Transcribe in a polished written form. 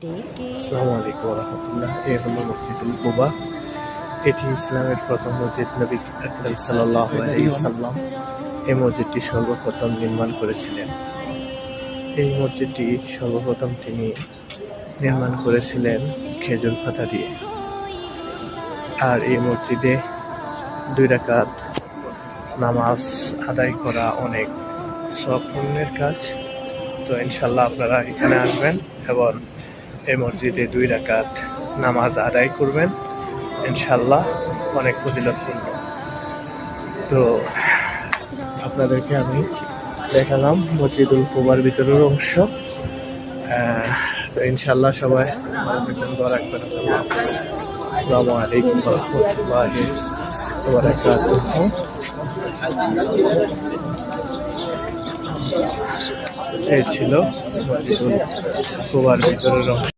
আসসালামু আলাইকুম রহমতুল্লাহ। এ হলো মসজিদুল কুবা। এটি ইসলামের প্রথম মসজিদ। নবী আকরাম সাল্লাল্লাহু আলাইহি ওয়াসাল্লাম এই মসজিদটি সর্বপ্রথম নির্মাণ করেছিলেন। এই মসজিদটি সর্বপ্রথম তিনি নির্মাণ করেছিলেন খেজুর পাতা দিয়ে। আর এই মসজিদে 2 রাকাত নামাজ আদায় করা অনেক সওয়াব পুণ্যের কাজ। তো ইনশাল্লাহ আপনারা এখানে আসবেন এবং এই মসজিদে 2 রাকাত নামাজ আদায় করবেন, ইনশাল্লাহ অনেক ফজিলতপূর্ণ। তো আপনাদেরকে আমি দেখালাম মসজিদুল কুবার ভিতরের অংশ। তো ইনশাল্লাহ সবাই ভালো থাকবেন, দোয়া রাখবেন। আসসালামু আলাইকুম ওয়া রাহমাতুল্লাহি ওয়া বারাকাতুহু। এই ছিল মসজিদুল কুবার ভিতরের অংশ।